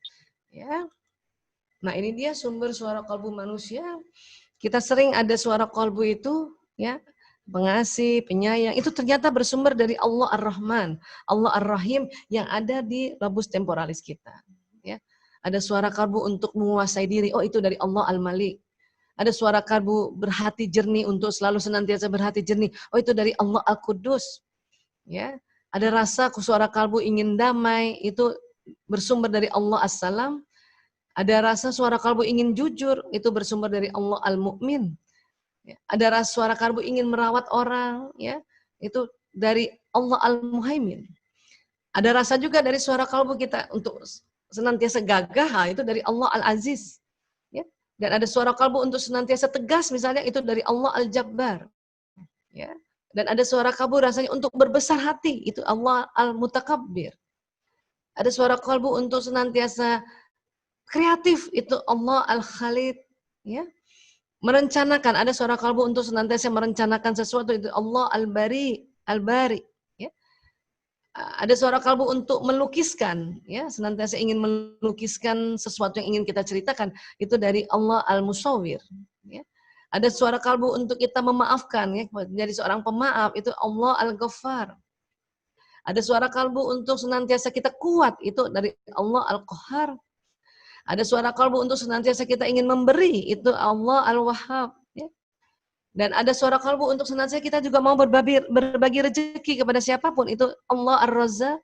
Speaker 1: Ya. Nah, ini dia sumber suara kalbu manusia. Kita sering ada suara kalbu itu ya, pengasih, penyayang, itu ternyata bersumber dari Allah Ar-Rahman, Allah Ar-Rahim yang ada di lobus temporalis kita. Ya. Ada suara kalbu untuk menguasai diri, oh itu dari Allah Al-Malik. Ada suara kalbu berhati jernih untuk selalu senantiasa berhati jernih. Oh itu dari Allah Al-Qudus. Ya. Ada rasa suara kalbu ingin damai, itu bersumber dari Allah As-Salam. Ada rasa suara kalbu ingin jujur, itu bersumber dari Allah Al-Mu'min. Ya. Ada rasa suara kalbu ingin merawat orang, ya, itu dari Allah Al-Muhaimin. Ada rasa juga dari suara kalbu kita untuk senantiasa gagah, itu dari Allah Al-Aziz. Dan ada suara kalbu untuk senantiasa tegas, misalnya itu dari Allah Al-Jabbar. Ya. Dan ada suara kalbu rasanya untuk berbesar hati, itu Allah Al-Mutakabbir. Ada suara kalbu untuk senantiasa kreatif, itu Allah Al-Khalid. Ya. Merencanakan, ada suara kalbu untuk senantiasa merencanakan sesuatu, itu Allah Al-Bari. Al-Bari. Ya. Ada suara kalbu untuk melukiskan, ya, senantiasa ingin melukiskan sesuatu yang ingin kita ceritakan, itu dari Allah Al-Musawwir. Ya. Ada suara kalbu untuk kita memaafkan, ya, menjadi seorang pemaaf, itu Allah Al-Ghaffar. Ada suara kalbu untuk senantiasa kita kuat, itu dari Allah Al-Qahhar. Ada suara kalbu untuk senantiasa kita ingin memberi, itu Allah Al-Wahhab. Ya. Dan ada suara kalbu untuk senantiasa kita juga mau berbagi rezeki kepada siapapun, itu Allah Ar-Razzaq.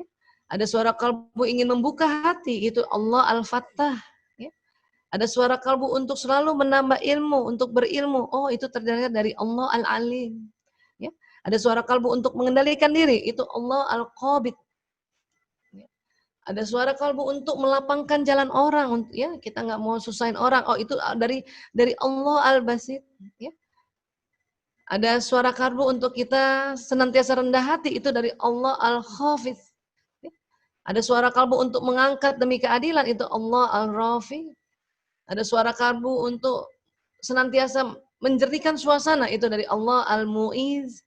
Speaker 1: Ya. Ada suara kalbu ingin membuka hati, itu Allah Al-Fattah. Ada suara kalbu untuk selalu menambah ilmu, untuk berilmu. Oh, itu terdengar dari Allah Al-Alim. Ya. Ada suara kalbu untuk mengendalikan diri. Itu Allah Al-Qabid. Ya. Ada suara kalbu untuk melapangkan jalan orang. Ya, kita nggak mau susahin orang. Oh, itu dari Allah Al-Basit. Ya. Ada suara kalbu untuk kita senantiasa rendah hati. Itu dari Allah Al-Khafid. Ya. Ada suara kalbu untuk mengangkat demi keadilan. Itu Allah Al-Rafi. Ada suara kalbu untuk senantiasa menjernihkan suasana, itu dari Allah Al-Mu'iz.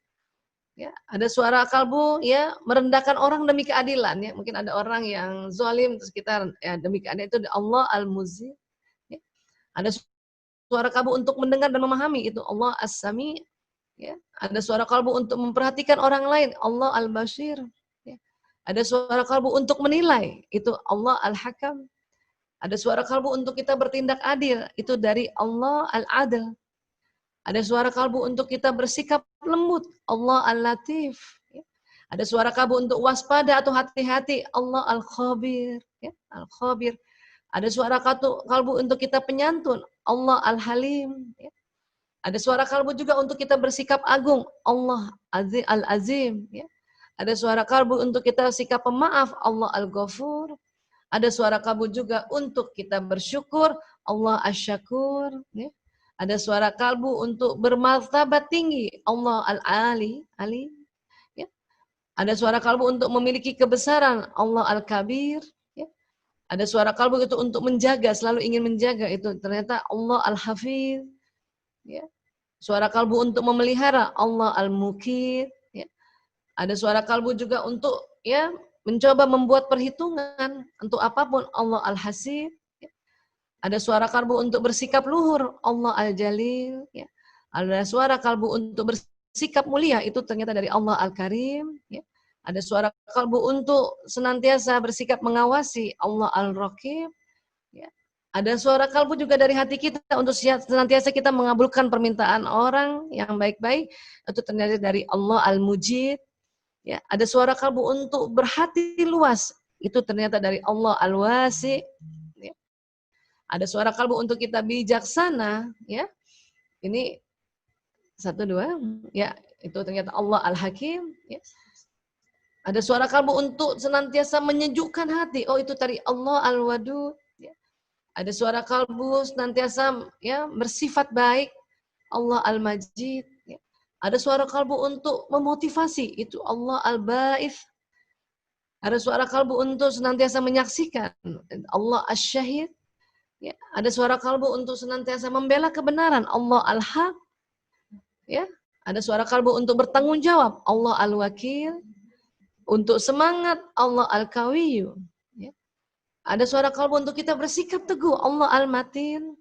Speaker 1: Ya, ada suara kalbu ya merendahkan orang demi keadilan, ya. Mungkin ada orang yang zalim terus kita ya demi keadilan, itu dari Allah Al-Muzzi. Ya. Ada suara kalbu untuk mendengar dan memahami, itu Allah As-Sami. Ya. Ada suara kalbu untuk memperhatikan orang lain, Allah Al-Bashir. Ya. Ada suara kalbu untuk menilai, itu Allah Al-Hakam. Ada suara kalbu untuk kita bertindak adil, itu dari Allah Al-Adl. Ada suara kalbu untuk kita bersikap lembut, Allah Al-Latif. Ada suara kalbu untuk waspada atau hati-hati, Allah Al-Khabir. Al-Khabir. Ada suara kalbu untuk kita penyantun, Allah Al-Halim. Ada suara kalbu juga untuk kita bersikap agung, Allah Al-Azim. Ada suara kalbu untuk kita sikap pemaaf, Allah Al-Ghafur. Ada suara kalbu juga untuk kita bersyukur, Allah Asy-Syakur. Ya. Ada suara kalbu untuk bermartabat tinggi, Allah Al-Ali. Ya. Ada suara kalbu untuk memiliki kebesaran, Allah Al-Kabir. Ya. Ada suara kalbu itu untuk menjaga, selalu ingin menjaga, itu ternyata Allah Al-Hafiz. Ya. Suara kalbu untuk memelihara, Allah Al-Mukir. Ya. Ada suara kalbu juga untuk ya mencoba membuat perhitungan untuk apapun, Allah Al-Hasib. Ya. Ada suara kalbu untuk bersikap luhur, Allah Al-Jalil. Ya. Ada suara kalbu untuk bersikap mulia, itu ternyata dari Allah Al-Karim. Ya. Ada suara kalbu untuk senantiasa bersikap mengawasi, Allah Al-Raqib. Ya. Ada suara kalbu juga dari hati kita untuk senantiasa kita mengabulkan permintaan orang yang baik-baik, itu ternyata dari Allah Al-Mujid. Ya, ada suara kalbu untuk berhati luas, itu ternyata dari Allah Al-Wasi. Ya. Ada suara kalbu untuk kita bijaksana, ya. Ini 1, 2, ya, itu ternyata Allah Al-Hakim. Ya. Ada suara kalbu untuk senantiasa menyejukkan hati, oh itu dari Allah Al-Wadud. Ya. Ada suara kalbu senantiasa ya bersifat baik, Allah Al-Majid. Ya. Ada suara kalbu untuk memotivasi, itu Allah Al-Ba'ith. Ada suara kalbu untuk senantiasa menyaksikan, Allah Asy-Syahid. Ya. Ada suara kalbu untuk senantiasa membela kebenaran, Allah Al-Haq. Ya. Ada suara kalbu untuk bertanggung jawab, Allah Al-Wakil. Untuk semangat, Allah Al-Qawiyyu. Ya. Ada suara kalbu untuk kita bersikap teguh, Allah Al-Matin.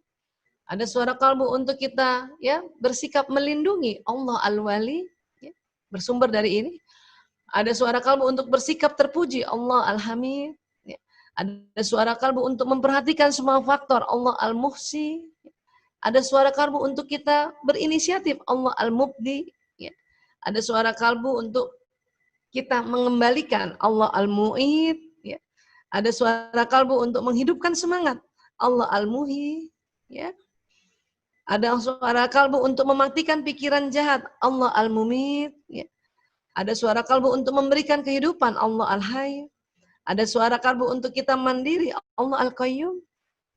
Speaker 1: Ada suara kalbu untuk kita ya bersikap melindungi, Allah Al-Wali, ya, bersumber dari ini. Ada suara kalbu untuk bersikap terpuji, Allah Al-Hamid. Ya. Ada suara kalbu untuk memperhatikan semua faktor, Allah Al-Muhsi. Ya. Ada suara kalbu untuk kita berinisiatif, Allah Al-Mubdi. Ya. Ada suara kalbu untuk kita mengembalikan, Allah Al-Mu'id. Ya. Ada suara kalbu untuk menghidupkan semangat, Allah Al-Muhi. Ya. Ada suara kalbu untuk mematikan pikiran jahat, Allah Al-Mumit. Ya. Ada suara kalbu untuk memberikan kehidupan, Allah Al-Hayy. Ada suara kalbu untuk kita mandiri, Allah Al-Qayyum.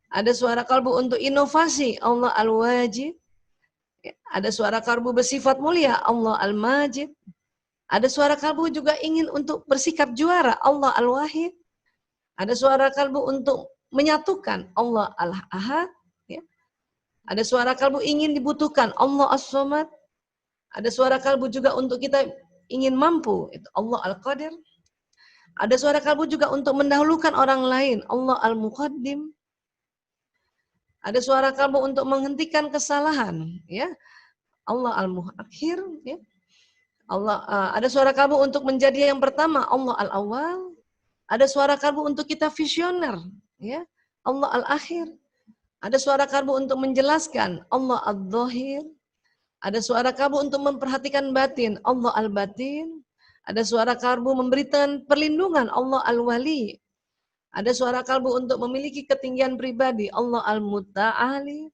Speaker 1: Ada suara kalbu untuk inovasi, Allah Al-Wajid. Ya. Ada suara kalbu bersifat mulia, Allah Al-Majid. Ada suara kalbu juga ingin untuk bersikap juara, Allah Al-Wahid. Ada suara kalbu untuk menyatukan, Allah Al-Ahad. Ada suara kalbu ingin dibutuhkan, Allah As-Samad. Ada suara kalbu juga untuk kita ingin mampu, itu Allah Al-Qadir. Ada suara kalbu juga untuk mendahulukan orang lain, Allah Al-Muqaddim. Ada suara kalbu untuk menghentikan kesalahan, ya. Allah Al-Muakhir, ya. Allah ada suara kalbu untuk menjadi yang pertama, Allah Al-Awwal. Ada suara kalbu untuk kita visioner, ya. Allah Al-Akhir. Ada suara kalbu untuk menjelaskan, Allah Al-Dhahir. Ada suara kalbu untuk memperhatikan batin, Allah Al-Batin. Ada suara kalbu memberikan perlindungan, Allah Al-Wali. Ada suara kalbu untuk memiliki ketinggian pribadi, Allah Al-Muta'ali.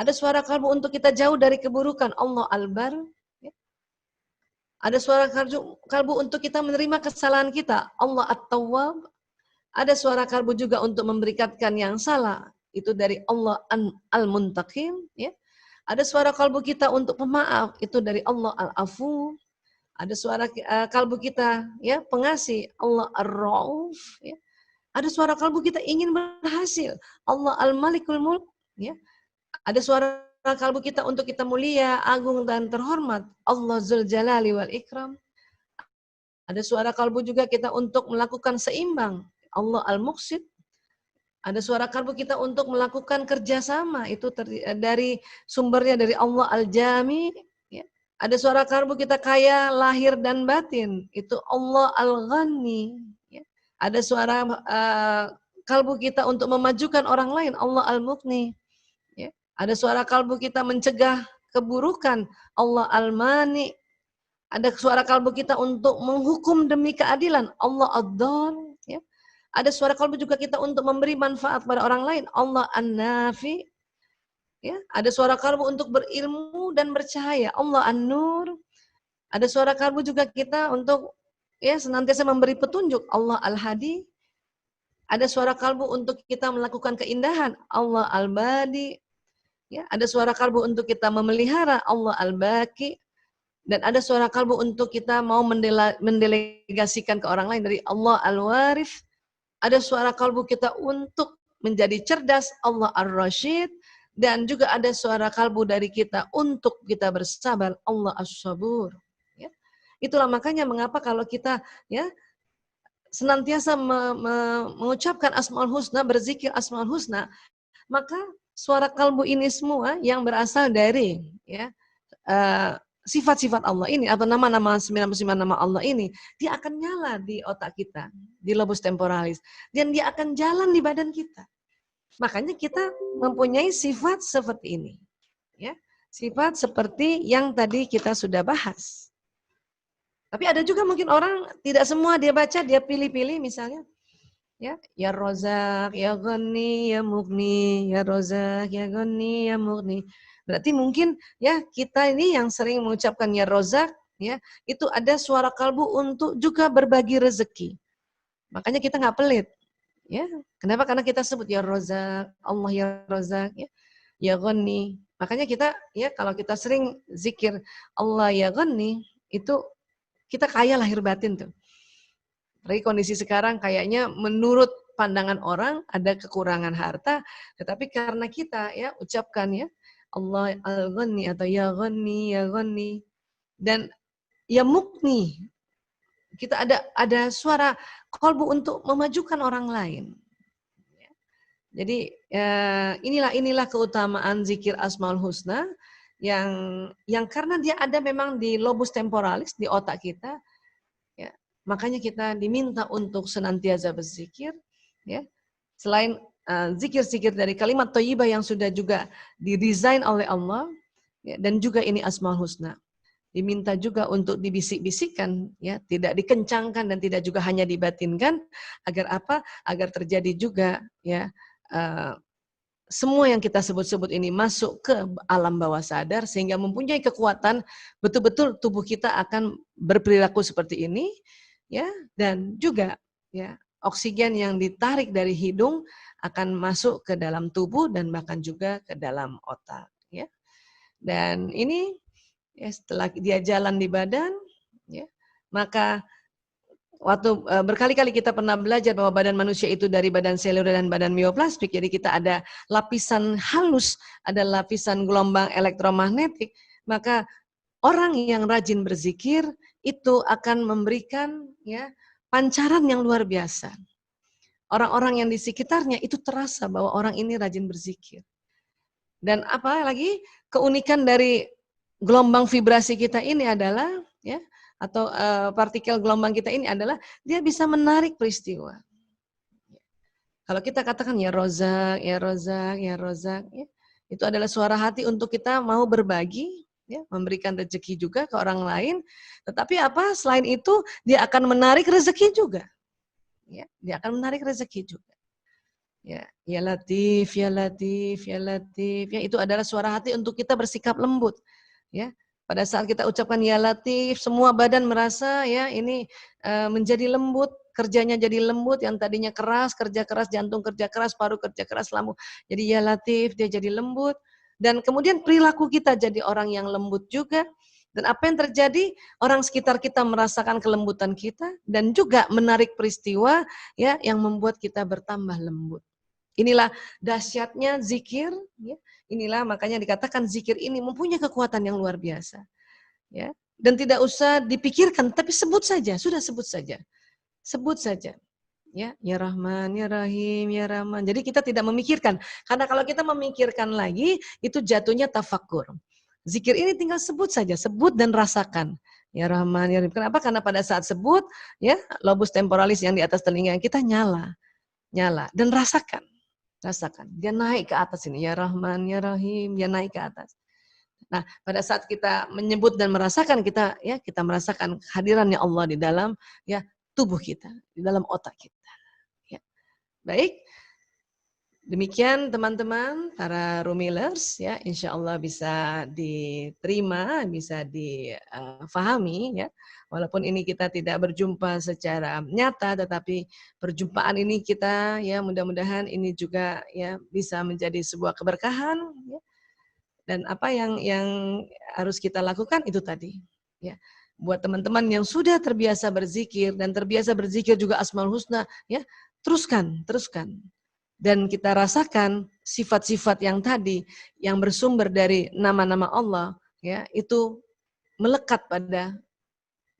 Speaker 1: Ada suara kalbu untuk kita jauh dari keburukan, Allah Al-Bar. Ada suara kalbu untuk kita menerima kesalahan kita, Allah At-Tawwab. Ada suara kalbu juga untuk memberitakan yang salah, itu dari Allah Al-Muntaqim. Ya. Ada suara kalbu kita untuk pemaaf, itu dari Allah Al-Afu. Ada suara kalbu kita, ya, pengasih, Allah Ar-Rauf. Ya. Ada suara kalbu kita ingin berhasil, Allah Al-Malikul Mulk. Ya. Ada suara kalbu kita untuk kita mulia, agung dan terhormat, Allah Dzul Jalali wal Ikram. Ada suara kalbu juga kita untuk melakukan seimbang, Allah Al-Muqsid. Ada suara kalbu kita untuk melakukan kerjasama, itu dari sumbernya dari Allah Al-Jami. Ya. Ada suara kalbu kita kaya lahir dan batin, itu Allah Al-Ghani. Ya. Ada suara kalbu kita untuk memajukan orang lain, Allah Al-Muqni. Ada suara kalbu kita mencegah keburukan, Allah Al-Mani. Ada suara kalbu kita untuk menghukum demi keadilan, Allah Ad-Dhal. Ya. Ada suara kalbu juga kita untuk memberi manfaat pada orang lain, Allah An-Nafi. Ya. Ada suara kalbu untuk berilmu dan bercahaya, Allah An-Nur. Ada suara kalbu juga kita untuk, ya, senantiasa memberi petunjuk, Allah Al-Hadi. Ada suara kalbu untuk kita melakukan keindahan, Allah Al-Badi. Ya, ada suara kalbu untuk kita memelihara, Allah Al-Baqi. Dan ada suara kalbu untuk kita mau mendelegasikan ke orang lain, dari Allah Al-Warith. Ada suara kalbu kita untuk menjadi cerdas, Allah Ar-Rasyid. Dan juga ada suara kalbu dari kita untuk kita bersabar, Allah As-Sabur. Ya. Itulah makanya mengapa kalau kita, ya, senantiasa mengucapkan Asmaul Husna, berzikir Asmaul Husna, maka suara kalbu ini semua yang berasal dari, ya, sifat-sifat Allah ini atau nama-nama 99 nama Allah ini, dia akan nyala di otak kita, di lobus temporalis, dan dia akan jalan di badan kita. Makanya kita mempunyai sifat seperti ini, ya, sifat seperti yang tadi kita sudah bahas. Tapi ada juga mungkin orang tidak semua dia baca, dia pilih-pilih misalnya. Ya Rozak, ya Ghani, ya Mughni, ya Rozak, ya Ghani, ya Mughni. Berarti mungkin, ya, kita ini yang sering mengucapkan ya Rozak, ya, itu ada suara kalbu untuk juga berbagi rezeki. Makanya kita nggak pelit. Ya, kenapa? Karena kita sebut ya Rozak, Allah ya Rozak, ya Ghani. Makanya kita, ya, kalau kita sering zikir Allah ya Ghani, itu kita kaya lahir batin tuh. Tapi kondisi sekarang kayaknya menurut pandangan orang ada kekurangan harta, tetapi karena kita, ya, ucapkan, ya, Allah Al-Ghani atau ya Ghani, ya Ghani, dan ya Mughni, kita ada suara qalbu untuk memajukan orang lain. Jadi inilah keutamaan zikir Asmaul Husna yang karena dia ada memang di lobus temporalis, di otak kita. Makanya kita diminta untuk senantiasa berzikir, ya. Selain zikir-zikir dari kalimat thayyibah yang sudah juga didesain oleh Allah, ya, dan juga ini Asmaul Husna. Diminta juga untuk dibisik-bisikkan, ya, tidak dikencangkan dan tidak juga hanya dibatinkan, agar apa? Agar terjadi juga, ya, semua yang kita sebut-sebut ini masuk ke alam bawah sadar sehingga mempunyai kekuatan betul-betul tubuh kita akan berperilaku seperti ini. Ya, dan juga, ya, oksigen yang ditarik dari hidung akan masuk ke dalam tubuh dan bahkan juga ke dalam otak, ya. Dan ini, ya, setelah dia jalan di badan, ya, maka waktu berkali-kali kita pernah belajar bahwa badan manusia itu dari badan seluler dan badan mioplastik, jadi kita ada lapisan halus, ada lapisan gelombang elektromagnetik, maka orang yang rajin berzikir itu akan memberikan, ya, pancaran yang luar biasa. Orang-orang yang di sekitarnya itu terasa bahwa orang ini rajin berzikir. Dan apa lagi keunikan dari gelombang vibrasi kita ini adalah ya, atau partikel gelombang kita ini adalah dia bisa menarik peristiwa. Kalau kita katakan ya Rozak, ya Rozak, ya Rozak, ya, itu adalah suara hati untuk kita mau berbagi, ya, memberikan rezeki juga ke orang lain. Tetapi apa? Selain itu dia akan menarik rezeki juga. Ya, dia akan menarik rezeki juga. Ya Latif, ya Latif, ya Latif. Ya, itu adalah suara hati untuk kita bersikap lembut. Ya, pada saat kita ucapkan ya Latif, semua badan merasa ya ini menjadi lembut, kerjanya jadi lembut, yang tadinya keras, kerja keras, jantung kerja keras, paru kerja keras, lambung. Jadi ya Latif, dia jadi lembut. Dan kemudian perilaku kita jadi orang yang lembut juga. Dan apa yang terjadi? Orang sekitar kita merasakan kelembutan kita dan juga menarik peristiwa ya yang membuat kita bertambah lembut. Inilah dahsyatnya zikir, ya. Inilah makanya dikatakan zikir ini mempunyai kekuatan yang luar biasa. Ya. Dan tidak usah dipikirkan, tapi sebut saja, sudah sebut saja. Sebut saja. Ya Rahman, ya Rahim, ya Rahman. Jadi kita tidak memikirkan. Karena kalau kita memikirkan lagi, itu jatuhnya tafakur. Zikir ini tinggal sebut saja, sebut dan rasakan. Ya Rahman, ya Rahim. Kenapa? Karena pada saat sebut, ya lobus temporalis yang di atas telinga kita nyala. Nyala. Dan rasakan. Rasakan. Dia naik ke atas ini. Ya Rahman, ya Rahim, dia naik ke atas. Nah, pada saat kita menyebut dan merasakan, kita merasakan kehadirannya Allah di dalam ya tubuh kita, di dalam otak kita. Ya. Baik. Demikian teman-teman, para Rumilers, ya, insya Allah bisa diterima, bisa difahami, ya. Walaupun ini kita tidak berjumpa secara nyata, tetapi perjumpaan ini kita, ya, mudah-mudahan ini juga, ya, bisa menjadi sebuah keberkahan, ya. Dan apa yang harus kita lakukan itu tadi, ya. Buat teman-teman yang sudah terbiasa berzikir dan terbiasa berzikir juga Asmaul Husna, ya, teruskan. Dan kita rasakan sifat-sifat yang tadi yang bersumber dari nama-nama Allah, ya, itu melekat pada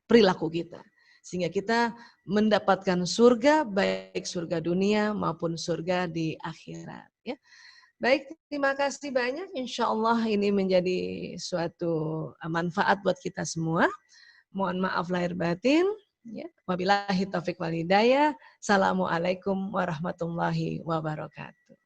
Speaker 1: perilaku kita sehingga kita mendapatkan surga, baik surga dunia maupun surga di akhirat, ya. Baik, terima kasih banyak. Insya Allah ini menjadi suatu manfaat buat kita semua. Mohon maaf lahir batin. Ya. Wabillahi taufiq wal hidayah. Assalamualaikum warahmatullahi wabarakatuh.